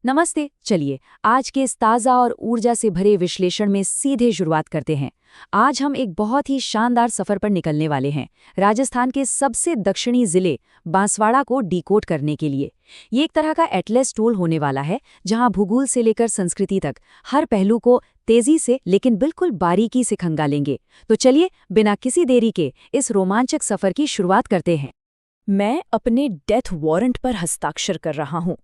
नमस्ते। चलिए आज के इस ताज़ा और ऊर्जा से भरे विश्लेषण में सीधे शुरुआत करते हैं। आज हम एक बहुत ही शानदार सफर पर निकलने वाले हैं, राजस्थान के सबसे दक्षिणी जिले बांसवाड़ा को डिकोड करने के लिए। ये एक तरह का एटलस टूल होने वाला है, जहां भूगोल से लेकर संस्कृति तक हर पहलू को तेजी से लेकिन बिल्कुल बारीकी से खंगालेंगे। तो चलिए बिना किसी देरी के इस रोमांचक सफर की शुरुआत करते हैं। मैं अपने डेथ वारंट पर हस्ताक्षर कर रहा हूँ।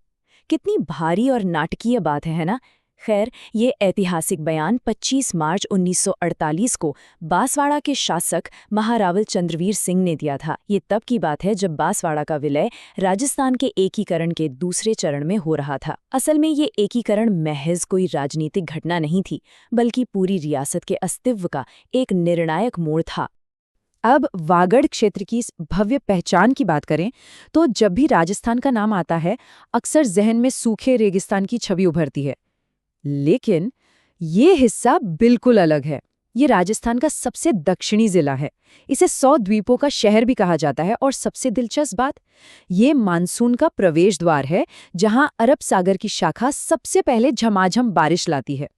कितनी भारी और नाटकीय बात है ना? खैर, ये ऐतिहासिक बयान 25 मार्च 1948 को बांसवाड़ा के शासक महारावल चंद्रवीर सिंह ने दिया था। ये तब की बात है जब बांसवाड़ा का विलय राजस्थान के एकीकरण के दूसरे चरण में हो रहा था। असल में ये एकीकरण महज कोई राजनीतिक घटना नहीं थी, बल्कि पूरी रियासत के अस्तित्व का एक निर्णायक मोड़ था। अब वागड़ क्षेत्र की इस भव्य पहचान की बात करें तो जब भी राजस्थान का नाम आता है, अक्सर जहन में सूखे रेगिस्तान की छवि उभरती है। लेकिन ये हिस्सा बिल्कुल अलग है। ये राजस्थान का सबसे दक्षिणी जिला है। इसे 100 द्वीपों का शहर भी कहा जाता है और सबसे दिलचस्प बात, ये मानसून का प्रवेश द्वार है, जहां अरब सागर की शाखा सबसे पहले झमाझम बारिश लाती है।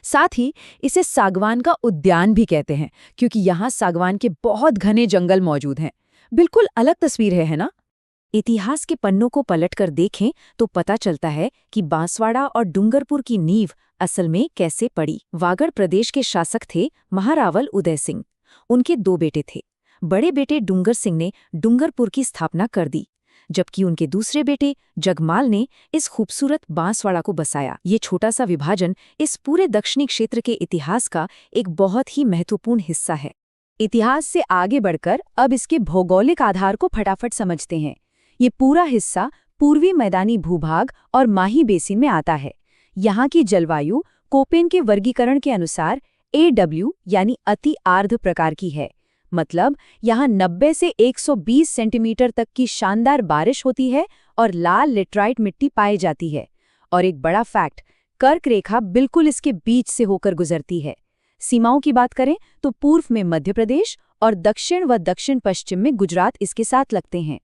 साथ ही इसे सागवान का उद्यान भी कहते हैं, क्योंकि यहाँ सागवान के बहुत घने जंगल मौजूद हैं। बिल्कुल अलग तस्वीर है ना? इतिहास के पन्नों को पलटकर देखें तो पता चलता है कि बांसवाड़ा और डूंगरपुर की नींव असल में कैसे पड़ी। वागड़ प्रदेश के शासक थे महारावल उदय सिंह। उनके 2 बेटे थे। बड़े बेटे डूंगर सिंह ने डूंगरपुर की स्थापना कर दी, जबकि उनके दूसरे बेटे जगमाल ने इस खूबसूरत बांसवाड़ा को बसाया। ये छोटा सा विभाजन इस पूरे दक्षिणी क्षेत्र के इतिहास का एक बहुत ही महत्वपूर्ण हिस्सा है। इतिहास से आगे बढ़कर अब इसके भौगोलिक आधार को फटाफट समझते हैं। ये पूरा हिस्सा पूर्वी मैदानी भूभाग और माही बेसिन में आता है। यहाँ की जलवायु कोपेन के वर्गीकरण के अनुसार AW यानी अति आर्द्र प्रकार की है। मतलब यहाँ 90 से 120 सेंटीमीटर तक की शानदार बारिश होती है और लाल लेटराइट मिट्टी पाई जाती है। और एक बड़ा फैक्ट, कर्क रेखा बिल्कुल इसके बीच से होकर गुजरती है। सीमाओं की बात करें तो पूर्व में मध्य प्रदेश और दक्षिण व दक्षिण पश्चिम में गुजरात इसके साथ लगते हैं।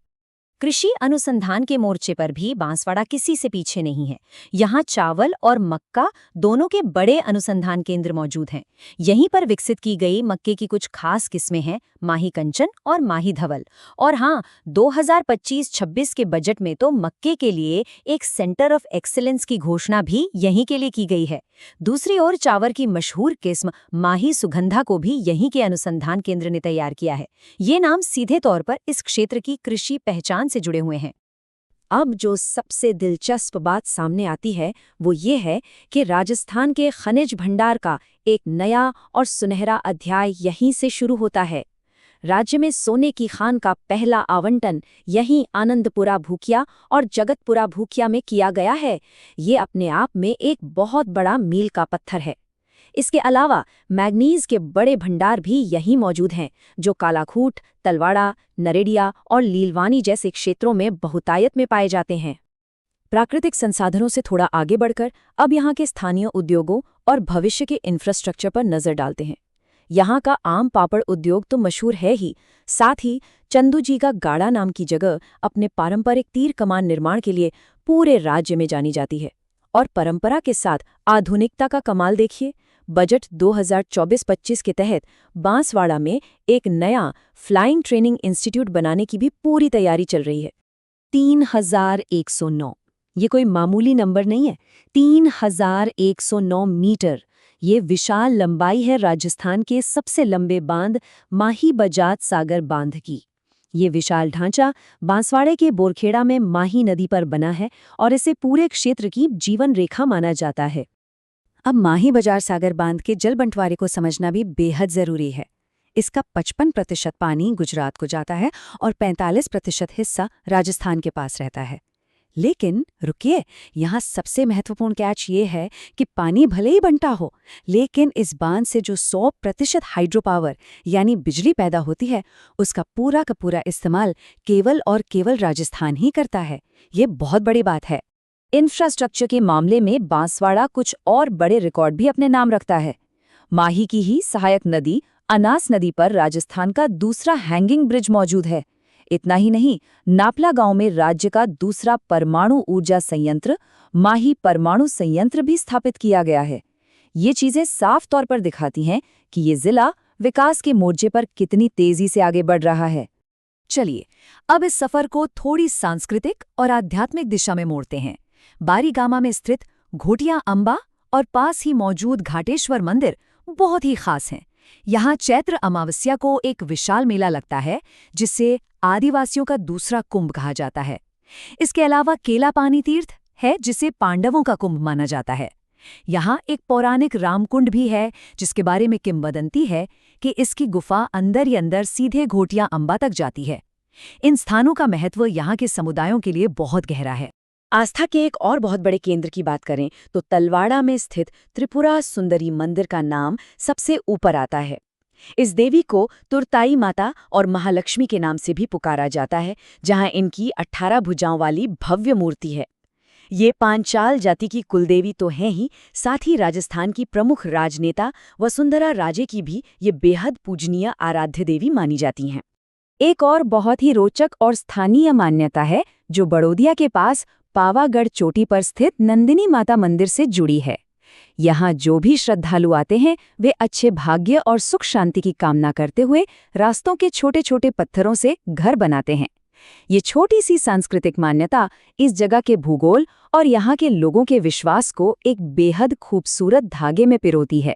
कृषि अनुसंधान के मोर्चे पर भी बांसवाड़ा किसी से पीछे नहीं है। यहाँ चावल और मक्का दोनों के बड़े अनुसंधान केंद्र मौजूद हैं। यहीं पर विकसित की गई मक्के की कुछ खास किस्में हैं, माही कंचन और माही धवल। और हाँ, 2025-26 के बजट में तो मक्के के लिए एक सेंटर ऑफ एक्सीलेंस की घोषणा भी यहीं के लिए की गई है। दूसरी ओर चावल की मशहूर किस्म माही सुगंधा को भी यहीं के अनुसंधान केंद्र ने तैयार किया है। ये नाम सीधे तौर पर इस क्षेत्र की कृषि पहचान से जुड़े हुए हैं। अब जो सबसे दिलचस्प बात सामने आती है वो ये है कि राजस्थान के खनिज भंडार का एक नया और सुनहरा अध्याय यहीं से शुरू होता है। राज्य में सोने की खान का पहला आवंटन यहीं आनंदपुरा भूकिया और जगतपुरा भूकिया में किया गया है। ये अपने आप में एक बहुत बड़ा मील का पत्थर है। इसके अलावा मैग्नीज के बड़े भंडार भी यहीं मौजूद हैं, जो कालाखूट, तलवाड़ा, नरेडिया और लीलवानी जैसे क्षेत्रों में बहुतायत में पाए जाते हैं। प्राकृतिक संसाधनों से थोड़ा आगे बढ़कर अब यहाँ के स्थानीय उद्योगों और भविष्य के इंफ्रास्ट्रक्चर पर नजर डालते हैं। यहाँ का आम पापड़ उद्योग तो मशहूर है ही, साथ ही चंदू जी का गाड़ा नाम की जगह अपने पारंपरिक तीर कमान निर्माण के लिए पूरे राज्य में जानी जाती है। और परंपरा के साथ आधुनिकता का कमाल देखिए। बजट 2024-25 के तहत बांसवाड़ा में एक नया फ्लाइंग ट्रेनिंग इंस्टीट्यूट बनाने की भी पूरी तैयारी चल रही है। 3109, ये कोई मामूली नंबर नहीं है। 3109 मीटर, ये विशाल लंबाई है राजस्थान के सबसे लंबे बांध माही बजाज सागर बांध की। ये विशाल ढांचा बांसवाड़े के बोरखेड़ा में माही नदी पर बना है और इसे पूरे क्षेत्र की जीवन रेखा माना जाता है। अब माही बजाज सागर बांध के जल बंटवारे को समझना भी बेहद जरूरी है। इसका 55% पानी गुजरात को जाता है और 45% हिस्सा राजस्थान के पास रहता है। लेकिन रुकिए, यहाँ सबसे महत्वपूर्ण कैच ये है कि पानी भले ही बंटा हो, लेकिन इस बांध से जो 100% हाइड्रो पावर यानी बिजली पैदा होती है, उसका पूरा का पूरा इस्तेमाल केवल और केवल राजस्थान ही करता है। ये बहुत बड़ी बात है। इंफ्रास्ट्रक्चर के मामले में बांसवाड़ा कुछ और बड़े रिकॉर्ड भी अपने नाम रखता है। माही की ही सहायक नदी अनास नदी पर राजस्थान का दूसरा हैंगिंग ब्रिज मौजूद है। इतना ही नहीं, नापला गांव में राज्य का दूसरा परमाणु ऊर्जा संयंत्र माही परमाणु संयंत्र भी स्थापित किया गया है। ये चीजें साफ तौर पर दिखाती हैं कि ये जिला विकास के मोर्चे पर कितनी तेजी से आगे बढ़ रहा है। चलिए, अब इस सफर को थोड़ी सांस्कृतिक और आध्यात्मिक दिशा में मोड़ते हैं। बारीगामा में स्थित घोटिया अंबा और पास ही मौजूद घाटेश्वर मंदिर बहुत ही खास हैं। यहाँ चैत्र अमावस्या को एक विशाल मेला लगता है, जिसे आदिवासियों का दूसरा कुंभ कहा जाता है। इसके अलावा केला पानी तीर्थ है, जिसे पांडवों का कुंभ माना जाता है। यहाँ एक पौराणिक रामकुंड भी है, जिसके बारे में किंवदंती है कि इसकी गुफा अंदर ही अंदर सीधे घोटिया अंबा तक जाती है। इन स्थानों का महत्व यहाँ के समुदायों के लिए बहुत गहरा है। आस्था के एक और बहुत बड़े केंद्र की बात करें तो तलवाड़ा में स्थित त्रिपुरा सुंदरी मंदिर का नाम सबसे ऊपर आता है। इस देवी को तुरताई माता और महालक्ष्मी के नाम से भी पुकारा जाता है, जहां इनकी 18 भुजाओं वाली भव्य मूर्ति है। ये पांचाल जाति की कुलदेवी तो हैं ही, साथ ही राजस्थान की प्रमुख राजनेता वसुंधरा राजे की भी ये बेहद पूजनीय आराध्य देवी मानी जाती हैं। एक और बहुत ही रोचक और स्थानीय मान्यता है, जो बड़ौदिया के पास पावागढ़ चोटी पर स्थित नंदिनी माता मंदिर से जुड़ी है। यहाँ जो भी श्रद्धालु आते हैं, वे अच्छे भाग्य और सुख शांति की कामना करते हुए रास्तों के छोटे छोटे पत्थरों से घर बनाते हैं। ये छोटी सी सांस्कृतिक मान्यता इस जगह के भूगोल और यहाँ के लोगों के विश्वास को एक बेहद खूबसूरत धागे में पिरोती है।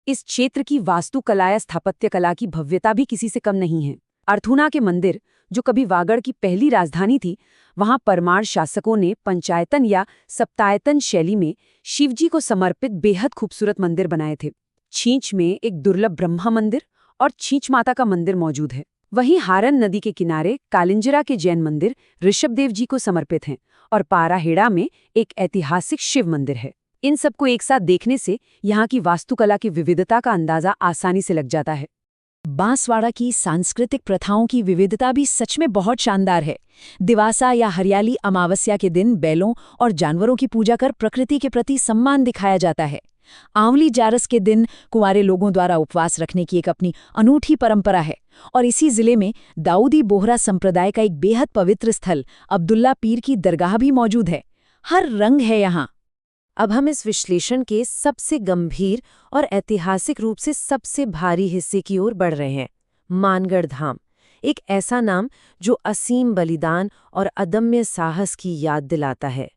इस क्षेत्र की वास्तुकला या स्थापत्य कला की भव्यता भी किसी से कम नहीं है। अर्थूना के मंदिर, जो कभी वागड़ की पहली राजधानी थी, वहां परमार शासकों ने पंचायतन या सप्तायतन शैली में शिवजी को समर्पित बेहद खूबसूरत मंदिर बनाए थे। छींच में एक दुर्लभ ब्रह्मा मंदिर और छींच माता का मंदिर मौजूद है। वहीं हारन नदी के किनारे कालिंजरा के जैन मंदिर ऋषभदेव जी को समर्पित हैं और पाराहेड़ा में एक ऐतिहासिक शिव मंदिर है। इन सबको एक साथ देखने से यहाँ की वास्तुकला की विविधता का अंदाजा आसानी से लग जाता है। बांसवाड़ा की सांस्कृतिक प्रथाओं की विविधता भी सच में बहुत शानदार है। दिवासा या हरियाली अमावस्या के दिन बैलों और जानवरों की पूजा कर प्रकृति के प्रति सम्मान दिखाया जाता है। आंवली जारस के दिन कुंवारे लोगों द्वारा उपवास रखने की एक अपनी अनूठी परंपरा है। और इसी जिले में दाऊदी बोहरा संप्रदाय का एक बेहद पवित्र स्थल अब्दुल्ला पीर की दरगाह भी मौजूद है। हर रंग है यहाँ। अब हम इस विश्लेषण के सबसे गंभीर और ऐतिहासिक रूप से सबसे भारी हिस्से की ओर बढ़ रहे हैं। मानगढ़ धाम, एक ऐसा नाम जो असीम बलिदान और अदम्य साहस की याद दिलाता है।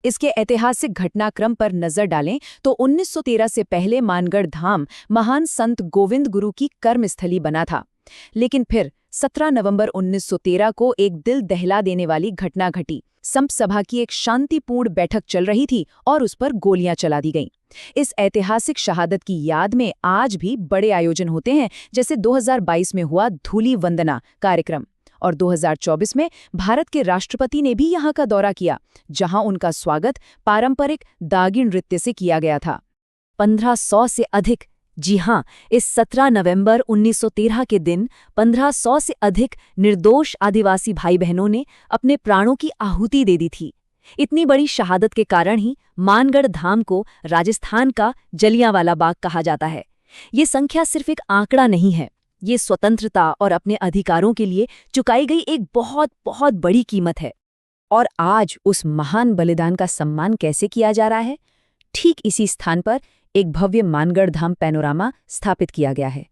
इसके ऐतिहासिक घटनाक्रम पर नजर डालें तो 1913 से पहले मानगढ़ धाम महान संत गोविंद गुरु की कर्मस्थली बना था। लेकिन फिर 17 नवंबर 1913 को एक दिल दहला देने वाली घटना घटी। संप सभा की एक शांतिपूर्ण बैठक चल रही थी और उस पर गोलियां चला दी गईं। इस ऐतिहासिक शहादत की याद में आज भी बड़े आयोजन होते हैं, जैसे 2022 में हुआ धूली वंदना कार्यक्रम, और 2024 में भारत के राष्ट्रपति ने भी यहाँ का दौरा किया, जहां उनका स्वागत पारंपरिक दागी नृत्य से किया गया था। 1500 से अधिक, जी हाँ, इस 17 नवंबर 1913 के दिन 1500 से अधिक निर्दोष आदिवासी भाई बहनों ने अपने प्राणों की आहुति दे दी थी। इतनी बड़ी शहादत के कारण ही मानगढ़ धाम को राजस्थान का जलियांवाला बाग कहा जाता है। ये संख्या सिर्फ एक आंकड़ा नहीं है, ये स्वतंत्रता और अपने अधिकारों के लिए चुकाई गई एक बहुत बहुत बड़ी कीमत है। और आज उस महान बलिदान का सम्मान कैसे किया जा रहा है? ठीक इसी स्थान पर एक भव्य मानगढ़ धाम पैनोरामा स्थापित किया गया है।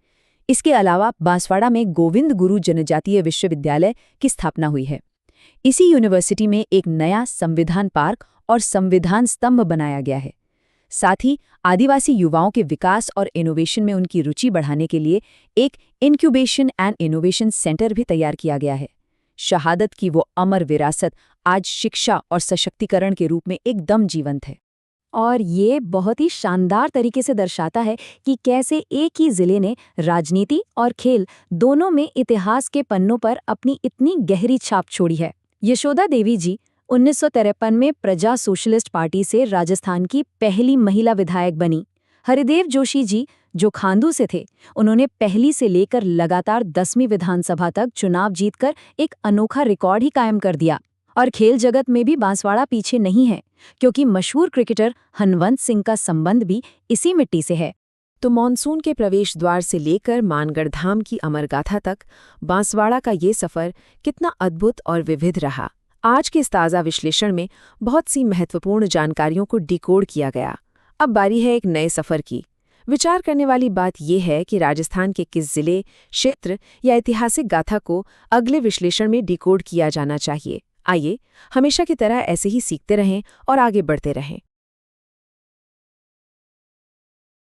इसके अलावा बांसवाड़ा में गोविंद गुरु जनजातीय विश्वविद्यालय की स्थापना हुई है। इसी यूनिवर्सिटी में एक नया संविधान पार्क और संविधान स्तंभ बनाया गया है। साथ ही आदिवासी युवाओं के विकास और इनोवेशन में उनकी रुचि बढ़ाने के लिए एक इंक्यूबेशन एंड इनोवेशन सेंटर भी तैयार किया गया है। शहादत की वो अमर विरासत आज शिक्षा और सशक्तिकरण के रूप में एकदम जीवंत है। और ये बहुत ही शानदार तरीके से दर्शाता है कि कैसे एक ही जिले ने राजनीति और खेल दोनों में इतिहास के पन्नों पर अपनी इतनी गहरी छाप छोड़ी है। यशोदा देवी जी 1953 में प्रजा सोशलिस्ट पार्टी से राजस्थान की पहली महिला विधायक बनी। हरिदेव जोशी जी, जो खांदू से थे, उन्होंने पहली से लेकर लगातार 10वीं विधानसभा तक चुनाव जीतकर एक अनोखा रिकॉर्ड ही कायम कर दिया। और खेल जगत में भी बांसवाड़ा पीछे नहीं है, क्योंकि मशहूर क्रिकेटर हनवंत सिंह का संबंध भी इसी मिट्टी से है। तो मानसून के प्रवेश द्वार से लेकर मानगढ़ धाम की अमरगाथा तक बांसवाड़ा का ये सफ़र कितना अद्भुत और विविध रहा। आज के इस ताज़ा विश्लेषण में बहुत सी महत्वपूर्ण जानकारियों को डिकोड किया गया। अब बारी है एक नए सफ़र की। विचार करने वाली बात यह है कि राजस्थान के किस जिले, क्षेत्र या ऐतिहासिक गाथा को अगले विश्लेषण में डिकोड किया जाना चाहिए। आइए, हमेशा की तरह ऐसे ही सीखते रहें और आगे बढ़ते रहें।